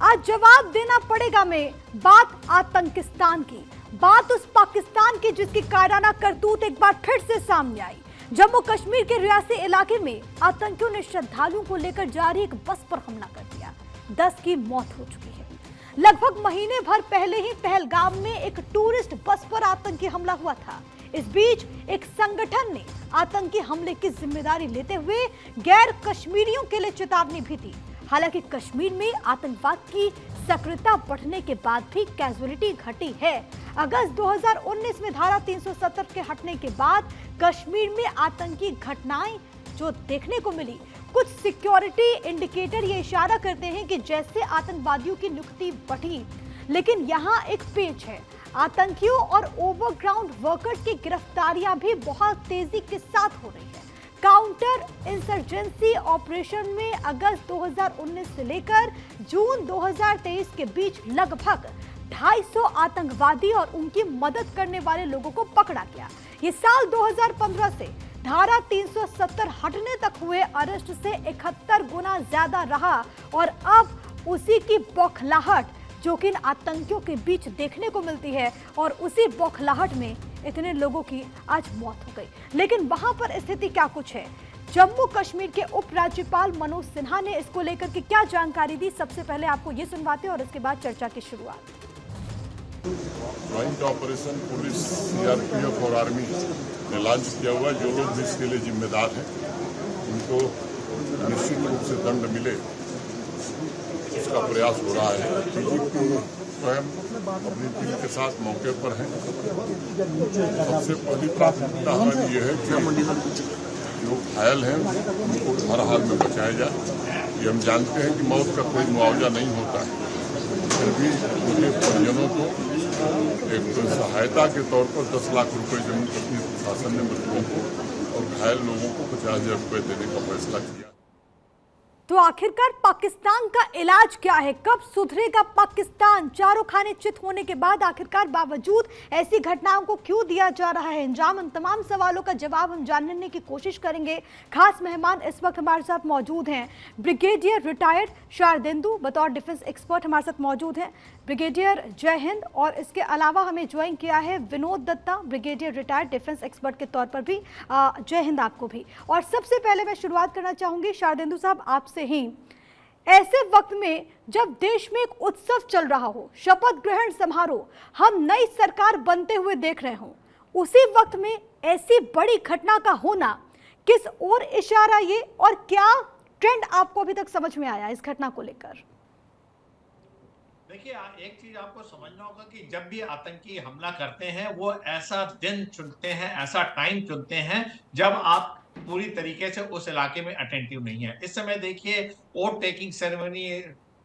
आज जवाब देना पड़ेगा। में बात आतंकिस्तान की, बात उस पाकिस्तान की जिसकी कायराना करतूत एक बार फिर से सामने आई। जम्मू कश्मीर के रियासी इलाके में आतंकियों ने श्रद्धालुओं को लेकर जा रही एक बस पर हमला कर दिया। 10 की मौत हो चुकी है। लगभग महीने भर पहले ही पहलगाम में एक टूरिस्ट बस पर आतंकी हमला हुआ था। इस बीच एक संगठन ने आतंकी हमले की जिम्मेदारी लेते हुए गैर कश्मीरियों के लिए चेतावनी भी दी। हालांकि कश्मीर में आतंकवाद की सक्रियता बढ़ने के बाद भी कैजुअलिटी घटी है। अगस्त 2019 में धारा 370 के हटने के बाद कश्मीर में आतंकी घटनाएं जो देखने को मिली, कुछ सिक्योरिटी इंडिकेटर ये इशारा करते हैं कि जैसे आतंकवादियों की नियुक्ति बढ़ी। लेकिन यहाँ एक पेच है, आतंकियों और ओवरग्राउंड वर्कर्स की गिरफ्तारियां भी बहुत तेजी के साथ हो रही है। काउंटर इंसर्जेंसी ऑपरेशन में अगस्त 2019 से लेकर जून 2023 के बीच लगभग 250 आतंकवादी और उनकी मदद करने वाले लोगों को पकड़ा गया। ये साल 2015 से धारा 370 हटने तक हुए अरेस्ट से 71 गुना ज्यादा रहा और अब उसी की बौखलाहट जो कि इन आतंकियों के बीच देखने को मिलती है और उसी बौखलाहट में इतने लोगों की आज मौत हो गई। लेकिन वहां पर स्थिति क्या कुछ है, जम्मू कश्मीर के उपराज्यपाल मनोज सिन्हा ने इसको लेकर के क्या जानकारी दी, सबसे पहले आपको ये सुनवाते हैं और उसके बाद चर्चा की शुरुआत। ज्वाइंट ऑपरेशन पुलिस, सीआरपीएफ और आर्मी ने लॉन्च किया हुआ। जो लोग भी इसके लिए जिम्मेदार हैं उनको निश्चित रूप से दंड मिले, इसका प्रयास हो रहा है। डीजीपी स्वयं अपनी टीम के साथ मौके पर हैं। सबसे पहली प्राथमिकता हमारी ये है कि जो घायल हैं उनको हर हाल में बचाया जाए। ये हम जानते हैं कि मौत का कोई मुआवजा नहीं होता है, फिर भी उनके परिजनों को एक सहायता के तौर पर 10 लाख रुपए जम्मू कश्मीर प्रशासन ने मजदूरों को और घायल लोगों को 50,000 रुपए देने का फैसला किया। तो आखिरकार पाकिस्तान का इलाज क्या है, कब सुधरेगा पाकिस्तान? चारों खाने चित होने के बाद आखिरकार बावजूद ऐसी घटनाओं को क्यों दिया जा रहा है अंजाम? इन तमाम सवालों का जवाब हम जानने की कोशिश करेंगे। खास मेहमान इस वक्त हमारे साथ मौजूद हैं, ब्रिगेडियर रिटायर्ड शारदेंदु बतौर डिफेंस एक्सपर्ट हमारे साथ मौजूद हैं। ब्रिगेडियर जय हिंद। और इसके अलावा हमें ज्वाइन किया है Vinod Datta, brigadier retired defence expert के तौर पर भी। जय हिंद आपको भी। और सबसे पहले मैं शुरुआत करना चाहूंगी शारदेंदु साहब आपसे ही। ऐसे वक्त में जब देश में एक उत्सव चल रहा हो, शपथ ग्रहण समारोह, हम नई सरकार बनते हुए देख रहे हो, उसी वक्त में ऐसी बड़ी घटना का होना किस ओर इशारा ये, और क्या ट्रेंड आपको अभी तक समझ में आया इस घटना को लेकर? देखिए, एक चीज आपको समझना होगा कि जब भी आतंकी हमला करते हैं वो ऐसा दिन चुनते हैं, ऐसा टाइम चुनते हैं जब आप पूरी तरीके से उस इलाके में अटेंटिव नहीं है। इस समय देखिए vote taking ceremony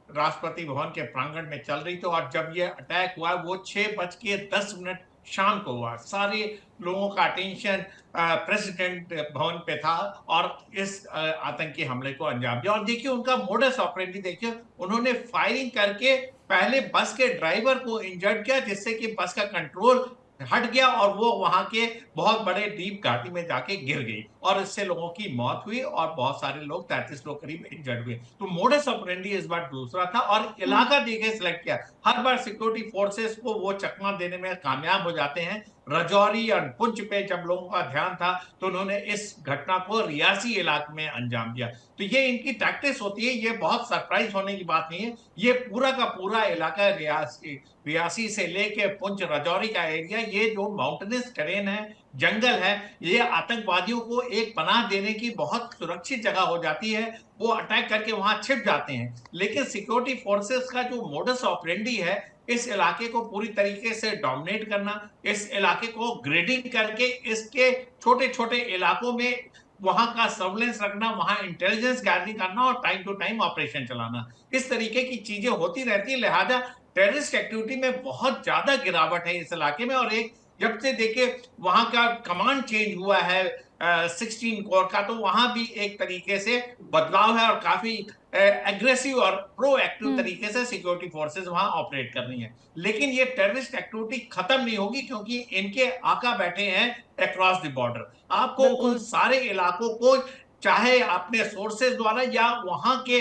Rashtrapati Bhavan के प्रांगण में चल रही थी और जब ये अटैक हुआ वो 6:10 शाम को हुआ। सारे लोगों का अटेंशन प्रेसिडेंट भवन पे था और इस आतंकी हमले को अंजाम दिया। और देखिए उनका मोडस ऑपरेंडी देखिए, उन्होंने फायरिंग करके पहले बस के ड्राइवर को इंजर्ड किया जिससे कि बस का कंट्रोल हट गया और वो वहां के बहुत बड़े डीप घाटी में जाके गिर गई और इससे लोगों की मौत हुई और बहुत सारे लोग 33 लोग करीब इंजर्ड हुए। तो मोडस ऑपरेंडी इस बार दूसरा था और इलाका देखिए सिलेक्ट किया। हर बार सिक्योरिटी फोर्सेस को वो चकमा देने में कामयाब हो जाते हैं। रजौरी और पुंछ पे जब लोगों का ध्यान था तो उन्होंने इस घटना को रियासी इलाके में अंजाम दिया। तो ये इनकी टैक्टिक्स होती है, ये बहुत सरप्राइज होने की बात नहीं है। ये पूरा का पूरा इलाका रियासी से लेके पुंछ रजौरी का एरिया, ये जो माउंटेनस टेरेन है, जंगल है, ये आतंकवादियों को एक पनाह देने की बहुत सुरक्षित जगह हो जाती है। वो अटैक करके वहां छिप जाते हैं। लेकिन सिक्योरिटी फोर्सेस का जो मोडस ऑपरेंडी है, इस इलाके को पूरी तरीके से डोमिनेट करना, इस इलाके को ग्रेडिंग करके इसके छोटे छोटे इलाकों में वहां का सर्वेलेंस रखना, वहां इंटेलिजेंस गैदरिंग करना और टाइम टू टाइम ऑपरेशन चलाना, इस तरीके की चीजें होती रहती है। लिहाजा टेररिस्ट एक्टिविटी में बहुत ज्यादा गिरावट है इस इलाके में। और एक जब से देखिए वहां का कमांड चेंज हुआ है 16 कोर का, तो वहां भी एक तरीके से बदलाव है और काफी एग्रेसिव और प्रोएक्टिव तरीके से सिक्योरिटी फोर्सेस वहां ऑपरेट कर रही हैं। लेकिन ये टेररिस्ट एक्टिविटी खत्म नहीं होगी क्योंकि इनके आका बैठे हैं अक्रॉस द बॉर्डर। आपको उन सारे इलाकों को चाहे अपने सोर्सेज द्वारा या वहां के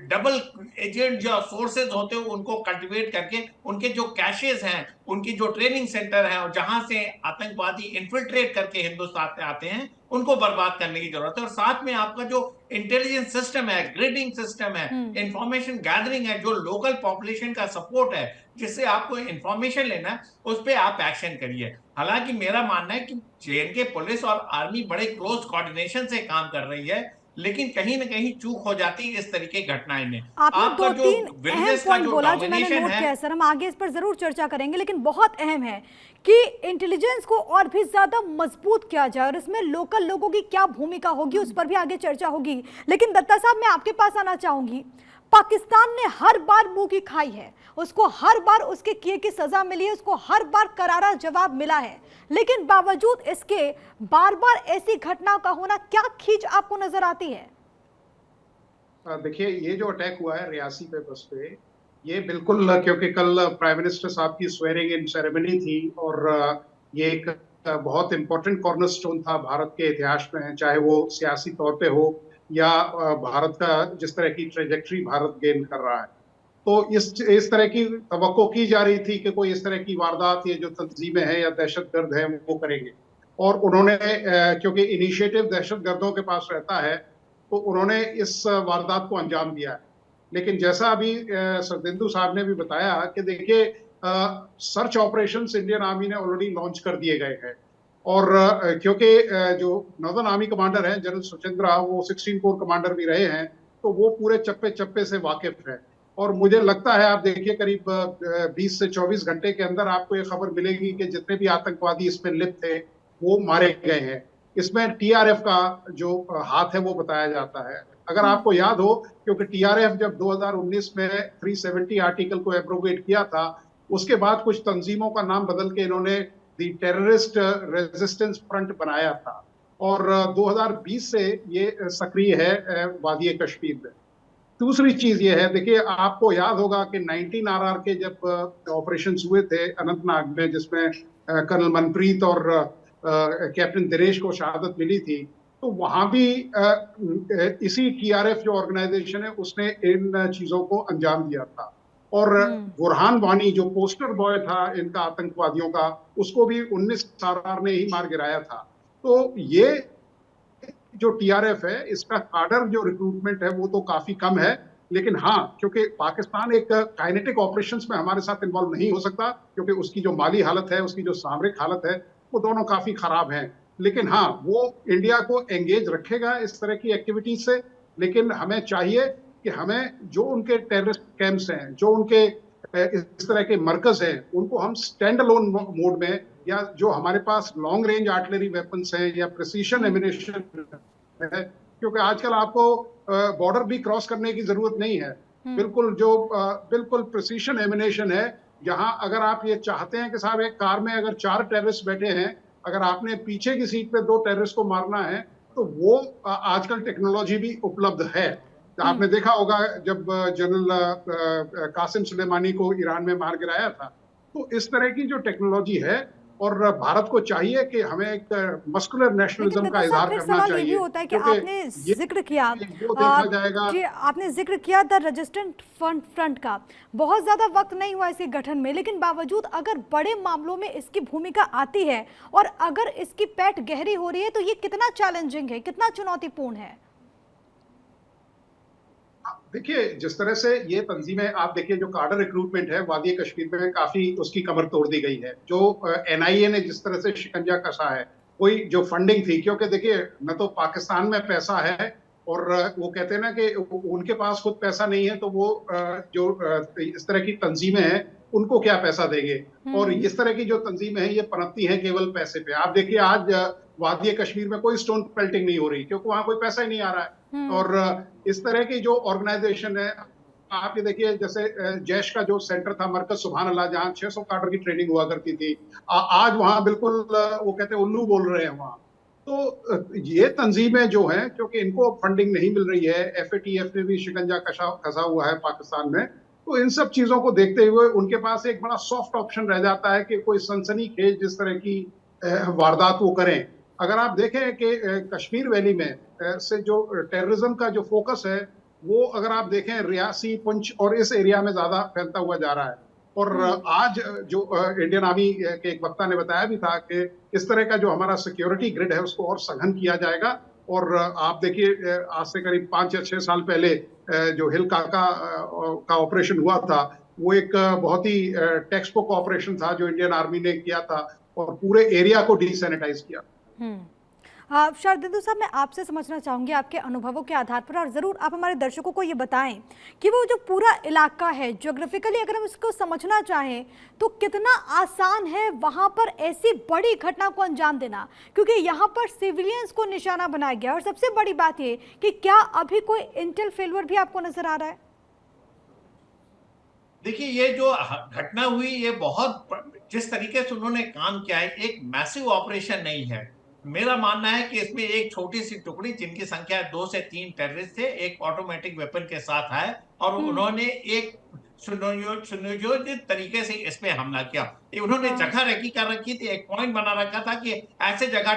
डबल एजेंट जो सोर्सेज होते हैं उनको कल्टिवेट करके उनके जो कैशेज हैं, उनकी जो ट्रेनिंग सेंटर है और जहां से आतंकवादी इन्फिल्ट्रेट करके हिंदुस्तान में आते हैं, उनको बर्बाद करने की जरूरत है। और साथ में आपका जो इंटेलिजेंस सिस्टम है, ग्रिडिंग सिस्टम है, इंफॉर्मेशन गैदरिंग है, जो लोकल पॉपुलेशन का सपोर्ट है, जिससे आपको इंफॉर्मेशन लेना है, उस पर आप एक्शन करिए। हालांकि मेरा मानना है कि जेएनके पुलिस और आर्मी बड़े क्लोज कोऑर्डिनेशन से काम कर रही है, लेकिन कहीं ना कहीं चूक हो जाती है इस तरीके की घटनाएं में। आपने आपका दो जो तीन अहम विलेजेस का पॉइंट जो बोला जो मैंने डोमिनेशन नोट किया है, है सर, हम आगे इस पर जरूर चर्चा करेंगे, लेकिन बहुत अहम है कि इंटेलिजेंस को और भी ज्यादा मजबूत किया जाए और इसमें लोकल लोगों की क्या भूमिका होगी उस पर भी आगे चर्चा होगी। लेकिन दत्ता साहब, मैं आपके पास आना चाहूंगी। पाकिस्तान ने हर बार मुंह की खाई है, उसको हर बार उसके किए की सजा मिली है, उसको हर बार करारा जवाब मिला है, लेकिन बावजूद इसके बार बार ऐसी घटनाओं का होना, क्या खींच आपको नजर आती है? देखिए, ये जो अटैक हुआ है रियासी पे बस पे, ये बिल्कुल, क्योंकि कल प्राइम मिनिस्टर साहब की स्वेरिंग इन सेरेमनी थी और ये एक बहुत इंपॉर्टेंट कॉर्नरस्टोन था भारत के इतिहास में, चाहे वो सियासी तौर पे हो या भारत का जिस तरह की ट्रेजेक्ट्री भारत गेन कर रहा है। तो इस तरह की तवक्को की जा रही थी कि कोई इस तरह की वारदात, ये जो तंजीमें हैं या दहशतगर्द हैं वो करेंगे, और उन्होंने क्योंकि इनिशिएटिव दहशतगर्दों के पास रहता है तो उन्होंने इस वारदात को अंजाम दिया है। लेकिन जैसा अभी सरदेंदु साहब ने भी बताया कि देखिए, सर्च ऑपरेशंस इंडियन आर्मी ने ऑलरेडी लॉन्च कर दिए गए हैं, और क्योंकि जो नॉर्दर्न आर्मी कमांडर हैं जनरल सुचेंद्रा, वो 16 कोर कमांडर भी रहे हैं, तो वो पूरे चप्पे चप्पे से वाकिफ है। और मुझे लगता है, आप देखिए, करीब 20 से 24 घंटे के अंदर आपको ये खबर मिलेगी कि जितने भी आतंकवादी इसमें लिप्त थे वो मारे गए हैं। इसमें टीआरएफ का जो हाथ है वो बताया जाता है। अगर आपको याद हो, क्योंकि टीआरएफ जब 2019 में 370 आर्टिकल को एब्रोगेट किया था, उसके बाद कुछ तंजीमों का नाम बदल के इन्होंने दी टेररिस्ट रेजिस्टेंस फ्रंट बनाया था, और 2020 से ये सक्रिय है वादी कश्मीर में। दूसरी चीज ये है, देखिए, आपको याद होगा कि 19 RR के जब ऑपरेशन हुए थे अनंतनाग में, जिसमें कर्नल मनप्रीत और कैप्टन दिनेश को शहादत मिली थी, तो वहां भी इसी टीआरएफ जो ऑर्गेनाइजेशन है उसने इन चीजों को अंजाम दिया था। और बुरहान वानी जो पोस्टर बॉय था इनका आतंकवादियों का, उसको भी 19 RR ने ही मार गिराया था। तो ये जो टीआरएफ है, इसका काडर जो रिक्रूटमेंट है वो तो काफी कम है, लेकिन हाँ, क्योंकि पाकिस्तान एक काइनेटिक ऑपरेशंस में हमारे साथ इन्वॉल्व नहीं हो सकता, क्योंकि उसकी जो माली हालत है, उसकी जो सामरिक हालत है, वो दोनों काफी खराब हैं। लेकिन हाँ, वो इंडिया को एंगेज रखेगा इस तरह की एक्टिविटीज से। लेकिन हमें चाहिए कि हमें जो उनके टेररिस्ट कैंप्स हैं, जो उनके इस तरह के मरकज हैं, उनको हम स्टैंड अलोन मोड में, या जो हमारे पास लॉन्ग रेंज आर्टिलरी वेपन्स हैं या प्रिसीशन एमिनेशन है, क्योंकि आजकल आपको बॉर्डर भी क्रॉस करने की जरूरत नहीं है, बिल्कुल प्रिसीशन एमिनेशन है, जहां अगर आप ये चाहते हैं कि साहब एक कार में अगर 4 टेररिस्ट बैठे हैं, अगर आपने पीछे की सीट पे 2 टेररिस्ट को मारना है, तो वो आजकल टेक्नोलॉजी भी उपलब्ध है। आपने देखा होगा जब जनरल कासिम सुलेमानी को ईरान में मार गिराया था। तो इस तरह की जो टेक्नोलॉजी है, और भारत को चाहिए कि हमें एक मस्कुलर नेशनलिज्म का इजहार करना चाहिए। सवाल ये होता है कि आपने जिक्र किया, देखा जाएगा कि आपने जिक्र किया द रेजिस्टेंट फ्रंट का, बहुत ज्यादा वक्त नहीं हुआ इसी गठन में, लेकिन बावजूद अगर बड़े मामलों में इसकी भूमिका आती है और अगर इसकी पैठ गहरी हो रही है, तो ये कितना चैलेंजिंग है, कितना चुनौतीपूर्ण है? देखिए, जिस तरह से ये तंजीमें, आप देखिए, जो कार्डर रिक्रूटमेंट है वादी कश्मीर में, काफी उसकी कमर तोड़ दी गई है। जो एनआईए ने जिस तरह से शिकंजा कसा है, कोई जो फंडिंग थी, क्योंकि देखिए, न तो पाकिस्तान में पैसा है, और वो कहते हैं ना कि उनके पास खुद पैसा नहीं है, तो वो जो इस तरह की तंजीमें हैं उनको क्या पैसा देंगे। और इस तरह की जो तंजीमें हैं ये पनपती हैं केवल पैसे पे। आप देखिए, आज वादी कश्मीर में कोई स्टोन पेल्टिंग नहीं हो रही, क्योंकि वहां कोई पैसा ही नहीं आ रहा है। और इस तरह की जो ऑर्गेनाइजेशन है, आप ये देखिए, जैसे जैश का जो सेंटर था मरकज सुभान अल्लाह, जहां 600 कार्डर की ट्रेनिंग हुआ करती थी, आज वहां बिल्कुल वो कहते हैं उल्लू बोल रहे हैं वहां। तो ये तंजीमें जो हैं, क्योंकि इनको फंडिंग नहीं मिल रही है, एफएटीएफ ने भी शिकंजा कसा हुआ है पाकिस्तान में, तो इन सब चीजों को देखते हुए उनके पास एक बड़ा सॉफ्ट ऑप्शन रह जाता है कि कोई सनसनीखेज जिस तरह की वारदात वो करें। अगर आप देखें कि कश्मीर वैली में से जो टेररिज्म का जो फोकस है, वो अगर आप देखें रियासी, पुंछ और इस एरिया में ज्यादा फैलता हुआ जा रहा है। और आज जो इंडियन आर्मी के एक वक्ता ने बताया भी था कि इस तरह का जो हमारा सिक्योरिटी ग्रिड है उसको और सघन किया जाएगा। और आप देखिए आज से करीब 5 या 6 साल पहले जो हिल काका का ऑपरेशन हुआ था, वो एक बहुत ही टेक्स्ट बुक ऑपरेशन था जो इंडियन आर्मी ने किया था और पूरे एरिया को डीसैनिटाइज किया। शारदेंदु साहब, मैं आपसे समझना चाहूंगी आपके अनुभवों के आधार पर, और ज़रूर आप हमारे दर्शकों को ये बताएं कि वो जो पूरा इलाका है ज्योग्राफिकली, अगर हम इसको समझना चाहें तो कितना आसान है वहां पर ऐसी बड़ी घटना को अंजाम देना, क्योंकि यहाँ पर सिविलियंस को निशाना बनाया गया। और सबसे बड़ी बात ये कि क्या अभी कोई इंटेल फेलियर भी आपको नजर आ रहा है? देखिए, ये जो घटना हुई, ये बहुत जिस तरीके से उन्होंने काम किया है, एक मैसिव ऑपरेशन नहीं है। मेरा मानना है कि इसमें एक छोटी सी टुकड़ी जिनकी संख्या 2 से 3 टेररिस्ट थे, एक ऑटोमेटिक वेपन के साथ आए और उन्होंने एक सुनियोजित तरीके से इस पे हमला किया। उन्होंने जगह रेकी कर रखी थी, एक पॉइंट बना रखा था कि ऐसे जगह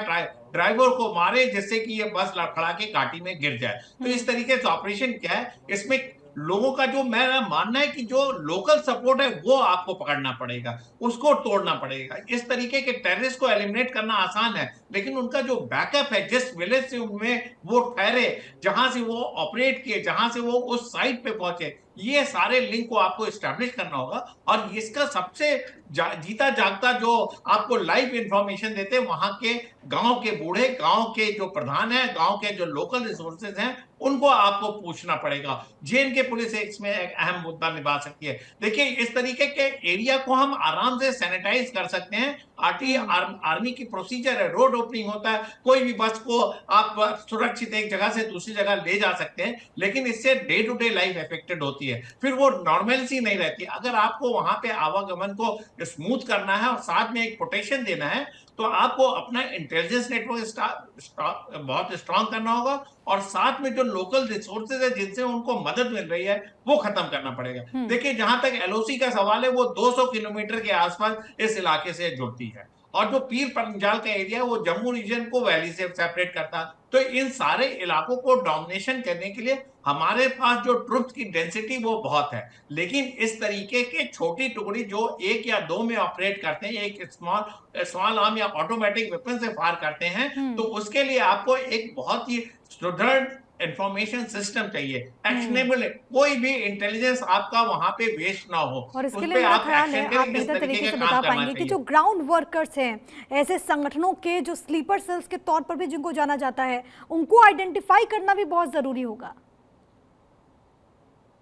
ड्राइवर को मारे जिससे कि ये बस लड़खड़ा के घाटी में गिर जाए। तो इस तरीके से ऑपरेशन क्या है, इसमें लोगों का जो मेरा मानना है कि जो लोकल सपोर्ट है वो आपको पकड़ना पड़ेगा, उसको तोड़ना पड़ेगा। इस तरीके के टेररिस्ट को एलिमिनेट करना आसान है, लेकिन उनका जो बैकअप है, जिस विलेज से उनमें वो ठहरे, जहां से वो ऑपरेट किए, जहां से वो उस साइट पे पहुंचे, ये सारे लिंक को आपको एस्टैब्लिश करना होगा। और इसका सबसे जीता जागता जो आपको लाइव इंफॉर्मेशन देते हैं वहां के गांव के बूढ़े, गांव के जो प्रधान है, गांव के जो लोकल रिसोर्सेज हैं, उनको आपको पूछना पड़ेगा। जेएनके पुलिस इसमें एक अहम मुद्दा निभा सकती है। देखिए, इस तरीके के एरिया को हम आराम से सैनिटाइज कर सकते हैं। आर्मी की प्रोसीजर है, रोड ओपनिंग होता है, कोई भी बस को आप सुरक्षित एक जगह से दूसरी जगह ले जा सकते हैं, लेकिन इससे day to day life affected होती है, फिर वो नॉर्मलसी नहीं रहती। अगर आपको वहां पे आवागमन को स्मूथ करना है और साथ में एक प्रोटेक्शन देना है, तो आपको अपना इंटेलिजेंस नेटवर्क बहुत स्ट्रांग करना होगा और साथ में जो लोकल रिसोर्सेज है जिनसे उनको मदद मिल रही है वो खत्म करना पड़ेगा। देखिए, जहां तक एलओसी का सवाल है, वो 200 किलोमीटर के आसपास इस इलाके से जुड़ती है और जो पीर पंजाल का एरिया है वो जम्मू रीजन को वैली से सेपरेट करता। तो इन सारे इलाकों को डोमिनेशन करने के लिए हमारे पास जो ट्रुप्स की डेंसिटी वो बहुत है, लेकिन इस तरीके के छोटी टुकड़ी जो 1 या 2 में ऑपरेट करते हैं, एक स्मॉल आर्म या ऑटोमेटिक वेपन से फायर करते हैं, तो उसके लिए आपको एक बहुत ही सुदृढ़ इंफॉर्मेशन सिस्टम चाहिए, एक्शनेबल। कोई भी इंटेलिजेंस आपका वहां पे वेस्ट ना हो, और इसके लिए मेरा ख्याल है आप बेहतर तरीके से बता पाएंगे कि जो ग्राउंड वर्कर्स हैं, ऐसे संगठनों के जो स्लीपर सेल्स के तौर पर भी जिनको जाना जाता है, उनको आइडेंटिफाई करना भी बहुत जरूरी होगा।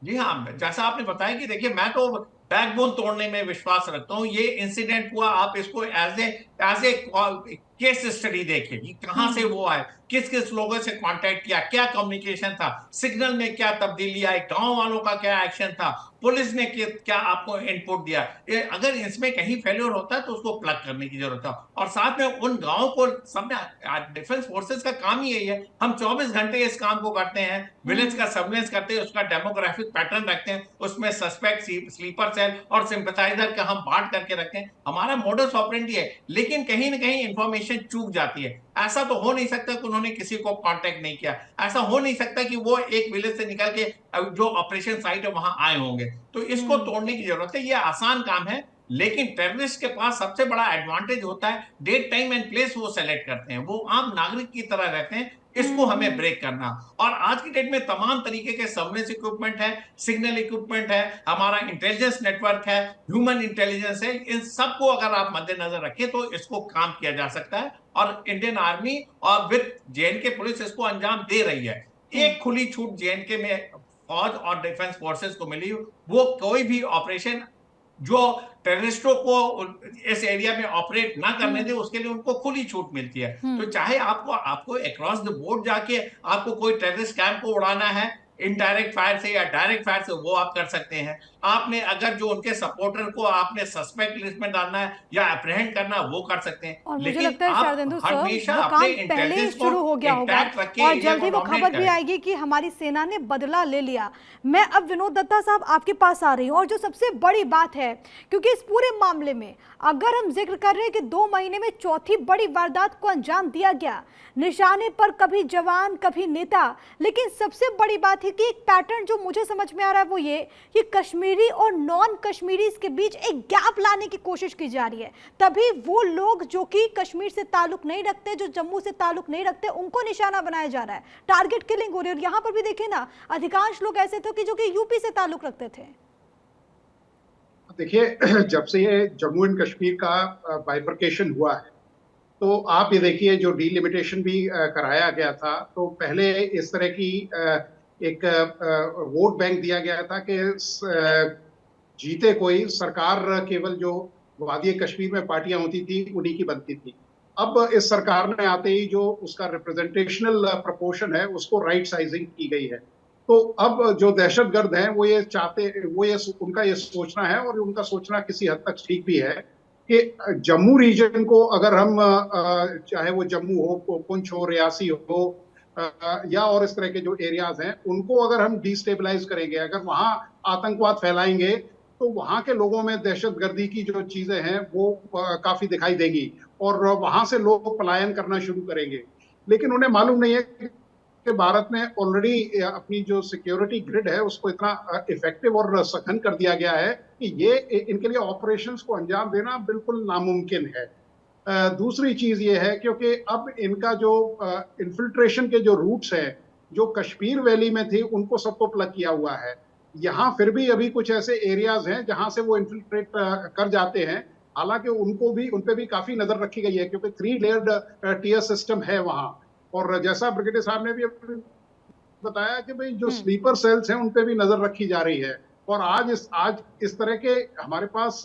जी हाँ, जैसा आपने बताया कि देखिए, मैं तो बैकबोन तोड़ने में विश्वास रखता हूँ। ये इंसिडेंट हुआ, आप इसको एज ए केस स्टडी देखिए कि कहां से वो आए, किस किस लोगों से कांटेक्ट किया, क्या कम्युनिकेशन था, सिग्नल में क्या तब्दीली आई, गांव वालों का क्या एक्शन था, पुलिस ने क्या आपको इनपुट दिया। अगर इसमें कहीं फेल्योर होता है तो उसको प्लग करने की जरूरत है। और साथ में उन गांवों को डिफेंस फोर्सेस का काम ही यही है, हम 24 घंटे इस काम को करते हैं, विलेज का सर्वेलेंस करते हैं, उसका डेमोग्राफिक पैटर्न रखते हैं, उसमें सस्पेक्ट, स्लीपर सेल और सिंपैथाइजर का हम बांट करके रखते हैं। हमारा मोडस ऑपरेंडी है, लेकिन कहीं ना कहीं इंफॉर्मेशन चूक जाती है। ऐसा तो हो नहीं सकता कि उन्होंने किसी को कांटेक्ट नहीं किया, ऐसा हो नहीं सकता कि वो एक विलेज से निकल के जो ऑपरेशन साइट है वहां आए होंगे। तो इसको तोड़ने की जरूरत है। ये आसान काम है, लेकिन टेररिस्ट के पास सबसे बड़ा एडवांटेज होता है, डेट, टाइम एंड प्लेस वो सेलेक्ट करते हैं, वो आम नागरिक की तरह रहते हैं। इसको हमें ब्रेक करना। और आज की डेट में तमाम तरीके के सर्वेलेंस इक्विपमेंट है, सिग्नल इक्विपमेंट है, हमारा इंटेलिजेंस नेटवर्क है, ह्यूमन इंटेलिजेंस है, इन सबको अगर आप मद्देनजर रखें तो इसको काम किया जा सकता है। और इंडियन आर्मी और विद जेएनके पुलिस इसको अंजाम दे रही है। एक खुली छूट जेएनके में फौज और डिफेंस फोर्सेस को मिली, वो कोई भी ऑपरेशन जो टेररिस्टों को इस एरिया में ऑपरेट ना करने दे, उसके लिए उनको खुली छूट मिलती है। तो चाहे आपको अक्रॉस द बोर्ड जाके आपको कोई टेररिस्ट कैंप को उड़ाना है, इनडायरेक्ट फायर से या डायरेक्ट फायर से, वो आप कर सकते हैं। आपने अगर जो उनके सपोर्टर को आपने सस्पेक्ट लिस्ट में डालना है या अप्रहेंड करना है, वो कर सकते हैं। और मुझे लेकिन लगता है आप शारदेंदु सर, हमेशा वो अपने काम पहले ही इंटेलिजेंस शुरू हो को गया होगा इंटैक्ट रख के और इंडिया जल्द ही को वो डोमिनेट खबर भी करें। आएगी कि हमारी सेना ने बदला ले लिया। मैं अब विनोद दत्ता साहब आपके पास आ रही हूँ, और जो सबसे बड़ी बात है, क्योंकि इस पूरे मामले में अगर हम जिक्र कर रहे हैं कि 2 महीने में चौथी बड़ी वारदात को अंजाम दिया गया, निशाने पर कभी जवान कभी नेता, लेकिन सबसे बड़ी बात है कि एक पैटर्न जो मुझे समझ में आ रहा है वो ये कि कश्मीरी और नॉन कश्मीरी के बीच एक गैप लाने की कोशिश की जा रही है। तभी वो लोग जो कि कश्मीर से ताल्लुक नहीं रखते, जो जम्मू से ताल्लुक नहीं रखते, उनको निशाना बनाया जा रहा है, टारगेट किलिंग हो रही है। और यहां पर भी देखिए ना, अधिकांश लोग ऐसे थे कि जो कि यूपी से ताल्लुक रखते थे। देखिए, जब से ये जम्मू एंड कश्मीर का बाइफरकेशन हुआ है, तो आप ये देखिए जो डीलिमिटेशन भी कराया गया था, तो पहले इस तरह की एक वोट बैंक दिया गया था कि जीते कोई सरकार केवल जो वादी कश्मीर में पार्टियां होती थी उन्हीं की बनती थी। अब इस सरकार ने आते ही जो उसका रिप्रेजेंटेशनल प्रोपोर्शन है उसको राइट साइजिंग की गई है। तो अब जो दहशतगर्द हैं वो ये चाहते, वो ये उनका ये सोचना है, और उनका सोचना किसी हद तक ठीक भी है, कि जम्मू रीजन को अगर हम चाहे वो जम्मू हो, पुंछ हो, रियासी हो, या और इस तरह के जो एरियाज हैं उनको अगर हम डिस्टेबलाइज करेंगे, अगर वहां आतंकवाद फैलाएंगे, तो वहां के लोगों में दहशतगर्दी की जो चीजें हैं वो काफी दिखाई देगी, और वहां से लोग पलायन करना शुरू करेंगे। लेकिन उन्हें मालूम नहीं है कि भारत ने ऑलरेडी अपनी जो सिक्योरिटी ग्रिड है उसको इतना इफेक्टिव और सघन कर दिया गया है कि ये इनके लिए ऑपरेशंस को अंजाम देना बिल्कुल नामुमकिन है। दूसरी चीज ये है, क्योंकि अब इनका जो इन्फिल्ट्रेशन के जो रूट्स हैं जो कश्मीर वैली में थे उनको सबको प्लग किया हुआ है। यहाँ फिर भी अभी कुछ ऐसे एरियाज हैं जहां से वो इन्फिल्ट्रेट कर जाते हैं, हालांकि उन पे भी काफी नजर रखी गई है, क्योंकि 3 लेयर्ड टीयर सिस्टम है वहां। और जैसा ब्रिगेडियर साहब ने भी बताया कि भाई जो स्लीपर सेल्स हैं उन पे भी नजर रखी जा रही है। और आज इस तरह के हमारे पास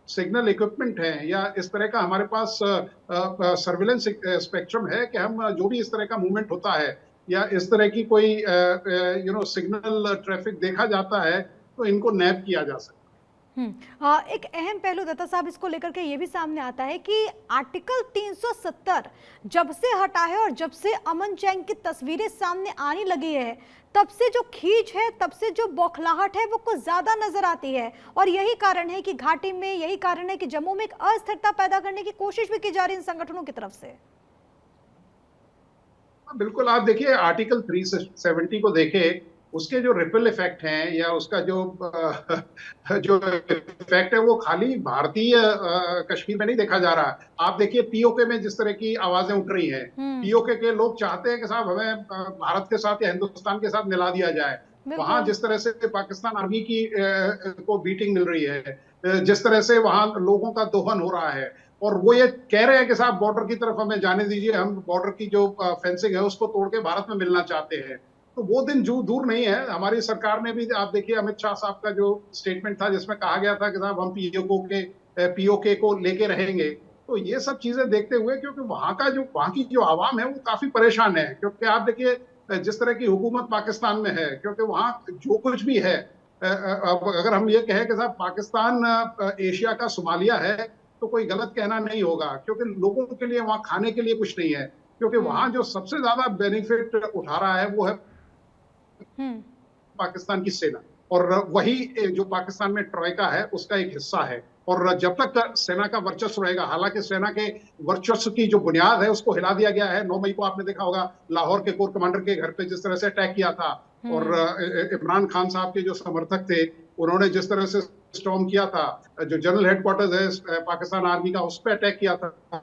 सिग्नल इक्विपमेंट है, या इस तरह का हमारे पास सर्विलेंस स्पेक्ट्रम है कि हम जो भी इस तरह का मूवमेंट होता है या इस तरह की कोई सिग्नल ट्रैफिक देखा जाता है तो इनको नैप किया जा सकता है। एक अहम पहलू दत्ता साहब इसको लेकर के ये भी सामने आता है कि आर्टिकल 370 जब से हटा है और जब से अमन चैन की तस्वीरें सामने आने लगी है, तब से जो खींच है, तब से जो बौखलाहट है वो कुछ ज्यादा नजर आती है। और यही कारण है कि घाटी में, यही कारण है कि जम्मू में एक अस्थिरता पैदा करने की कोशिश भी की जा रही है इन संगठनों की तरफ से। बिल्कुल, आप देखिए आर्टिकल 370 को देखें, उसके जो रिपल इफेक्ट हैं या उसका जो इफेक्ट है वो खाली भारतीय कश्मीर में नहीं देखा जा रहा। आप देखिए पीओके में जिस तरह की आवाजें उठ रही हैं, पीओके के लोग चाहते हैं कि साहब हमें भारत के साथ या हिंदुस्तान के साथ मिला दिया जाए। वहां जिस तरह से पाकिस्तान आर्मी की को बीटिंग मिल रही है, जिस तरह से वहां लोगों का दोहन हो रहा है, और वो ये कह रहे हैं कि साहब बॉर्डर की तरफ हमें जाने दीजिए, हम बॉर्डर की जो फेंसिंग है उसको तोड़ के भारत में मिलना चाहते हैं। तो वो दिन दूर नहीं है। हमारी सरकार ने भी, आप देखिए अमित शाह साहब का जो स्टेटमेंट था जिसमें कहा गया था कि साहब हम पीओके को लेके रहेंगे। तो ये सब चीजें देखते हुए, क्योंकि वहां की जो आवाम है वो काफी परेशान है, क्योंकि आप देखिए जिस तरह की हुकूमत पाकिस्तान में है, क्योंकि वहां जो कुछ भी है, अगर हम ये कहें कि साहब पाकिस्तान एशिया का सोमालिया है तो कोई गलत कहना नहीं होगा, क्योंकि लोगों के लिए वहां खाने के लिए कुछ नहीं है। क्योंकि वहां जो सबसे ज्यादा बेनिफिट उठा रहा है वो है पाकिस्तान की सेना, और वही जो पाकिस्तान में ट्रॉयका है उसका एक हिस्सा है। और जब तक सेना का वर्चस्व रहेगा, हालांकि सेना के वर्चस्व की जो बुनियाद है उसको हिला दिया गया है। 9 मई को आपने देखा होगा लाहौर के कोर कमांडर के घर पे जिस तरह से अटैक किया था, और इमरान खान साहब के जो समर्थक थे उन्होंने जिस तरह से स्टॉर्म किया था, जो जनरल हेडक्वार्टर्स है पाकिस्तान आर्मी का, उस पर अटैक किया था,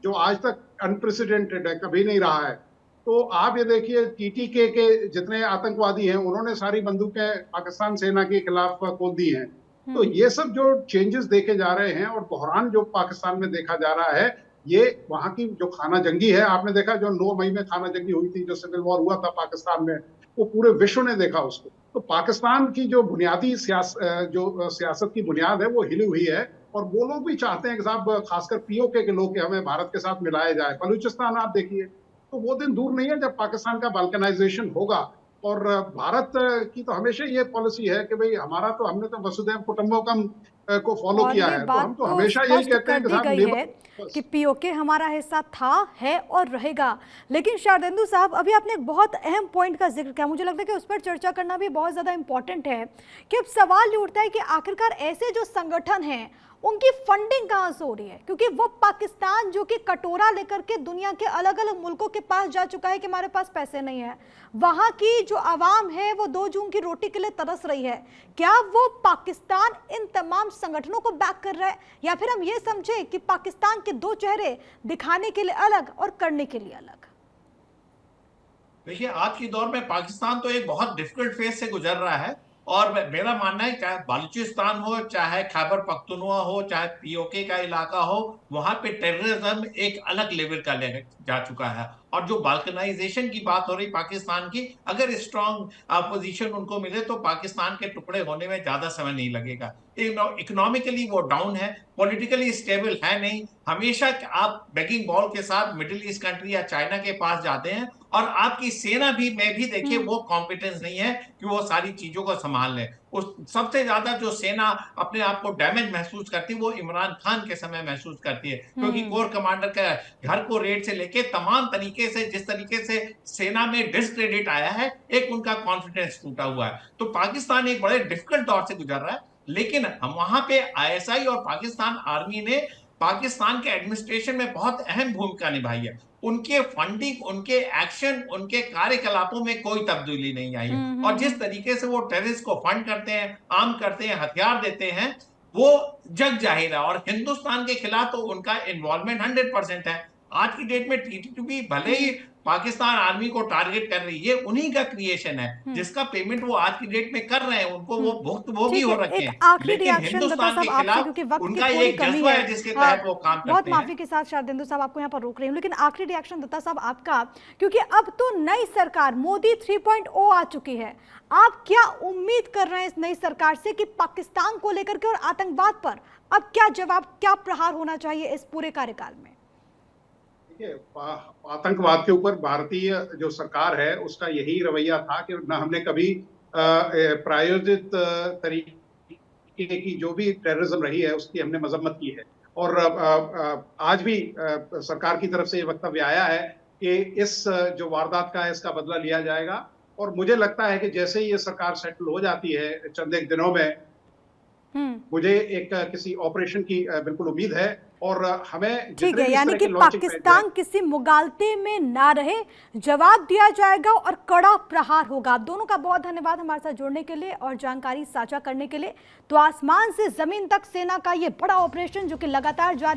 जो आज तक अनप्रेसिडेंटेड है, कभी नहीं रहा है। तो आप ये देखिए टीटीके के जितने आतंकवादी हैं उन्होंने सारी बंदूकें पाकिस्तान सेना के खिलाफ खोल दी हैं। तो ये सब जो चेंजेस देखे जा रहे हैं और बहरान जो पाकिस्तान में देखा जा रहा है, ये वहां की जो खाना जंगी है, आपने देखा जो 9 मई में खाना जंगी हुई थी, जो सिविल वॉर हुआ था पाकिस्तान में, वो पूरे विश्व ने देखा उसको। तो पाकिस्तान की जो बुनियादी सियासत की बुनियाद है वो हिली हुई है, और वो लोग भी चाहते हैं कि साहब खासकर पीओके के लोग हमें भारत के साथ मिलाया जाए। बलूचिस्तान आप देखिए, तो वो दिन दूर नहीं है जब पाकिस्तान का बाल्कनाइजेशन होगा, और भारत की तो हमेशा ये पॉलिसी है कि भाई हमारा तो हमने तो वसुधैव कुटुंबकम को फॉलो और किया ये है, तो बात हम तो तो हमेशा यही स्पष्ट कहते कर हैं कि दी साहब गई है लेबर कि पीओके हमारा हिस्सा था, है और रहेगा। लेकिन शारदेंदु साहब, अभी आपने एक बहुत अहम पॉइंट का जिक्र किया, मुझे लगता है कि उस पर चर्चा करना भी बहुत ज्यादा इंपॉर्टेंट है कि अब सवाल ये उठता है कि आखिरकार ऐसे जो संगठन हैं उनकी फंडिंग कहां से हो रही है, क्योंकि वो पाकिस्तान जो कि कटोरा लेकर के दुनिया के अलग अलग मुल्कों के पास जा चुका है कि हमारे पास पैसे नहीं है, वहां की जो आवाम है वो 2 जून की रोटी के लिए तरस रही है, क्या वो पाकिस्तान इन तमाम संगठनों को बैक कर रहा है, या फिर हम ये समझे कि पाकिस्तान के 2 चेहरे दिखाने के लिए अलग और करने के लिए अलग? देखिए, आज के दौर में पाकिस्तान तो एक बहुत डिफिकल्ट फेज से गुजर रहा है, और मेरा मानना है चाहे बलूचिस्तान हो, चाहे खैबर पख्तूनख्वा हो, चाहे पीओके का इलाका हो, वहां पे टेररिज्म एक अलग लेवल का ले जा चुका है। और जो बाल्कनाइजेशन की बात हो रही पाकिस्तान की, अगर स्ट्रांग पोजीशन उनको मिले तो पाकिस्तान के टुकड़े होने में ज्यादा समय नहीं लगेगा। इकोनॉमिकली वो डाउन है, पॉलिटिकली स्टेबल है नहीं। हमेशा आप बेगिंग बॉल के साथ मिडिल ईस्ट कंट्री या चाइना के पास जाते हैं, और आपकी सेना भी में भी देखिए वो कॉम्पिटेंस नहीं है कि वो सारी चीजों को संभाल ले। उस सबसे ज्यादा जो सेना अपने आप को डैमेज महसूस करती है वो इमरान खान के समय महसूस करती है, क्योंकि कोर कमांडर का घर को रेड से लेके तमाम तरीके से जिस तरीके से सेना में डिसक्रेडिट आया है, एक उनका कॉन्फिडेंस टूटा हुआ है। तो पाकिस्तान एक बड़े डिफिकल्ट दौर से गुजर रहा है, लेकिन हम वहां पे आईएसआई और पाकिस्तान आर्मी ने पाकिस्तान के एडमिनिस्ट्रेशन में बहुत अहम भूमिका निभाई है। उनके फंडिंग, उनके एक्शन, उनके कार्यकलापों में कोई तब्दीली नहीं आई है, और जिस तरीके से वो टेररिस्ट को फंड करते हैं, आर्म करते हैं, हथियार देते हैं, वो जग जाहिर है। और हिंदुस्तान के खिलाफ तो उनका इन्वॉल्वमेंट 100% है। आज की डेट में टीटीपी भले ही पाकिस्तान आर्मी को टारगेट कर रही है, उन्हीं का क्रिएशन है, जिसका पेमेंट वो आज की डेट में कर रहे हैं, उनको वो भुक्तभोगी हो रखे एक हैं। आखिरी लेकिन रिएक्शन दत्ता हिंदुस्तान के साहब आपसे, खिलाफ क्योंकि वक्त की उनका थोड़ी एक कमी जज्बा है, है जिसके तहत वो काम बहुत करते हैं। माफी के साथ शारदेंदु साहब आपको यहाँ पर रोक रही हूँ, लेकिन आखिरी रिएक्शन दत्ता साहब आपका, क्योंकि अब तो नई सरकार मोदी 3.0 आ चुकी है, आप क्या उम्मीद कर रहे हैं इस नई सरकार से कि पाकिस्तान को लेकर के और आतंकवाद पर अब क्या जवाब, क्या प्रहार होना चाहिए इस पूरे कार्यकाल में? आतंकवाद के ऊपर भारतीय जो सरकार है उसका यही रवैया था कि न हमने कभी प्रायोजित तरीके की जो भी टेररिज्म रही है उसकी हमने मजम्मत की है, और आज भी सरकार की तरफ से ये वक्तव्य आया है कि इस जो वारदात का है इसका बदला लिया जाएगा। और मुझे लगता है कि जैसे ही ये सरकार सेटल हो जाती है चंद एक दिनों में, मुझे एक किसी ऑपरेशन की बिल्कुल उम्मीद है, और हमें ठीक है, यानी कि पाकिस्तान किसी मुगालते में ना रहे, जवाब दिया जाएगा और कड़ा प्रहार होगा। आप दोनों का बहुत धन्यवाद हमारे साथ जुड़ने के लिए और जानकारी साझा करने के लिए। तो आसमान से जमीन तक सेना का ये बड़ा ऑपरेशन जो कि लगातार जारी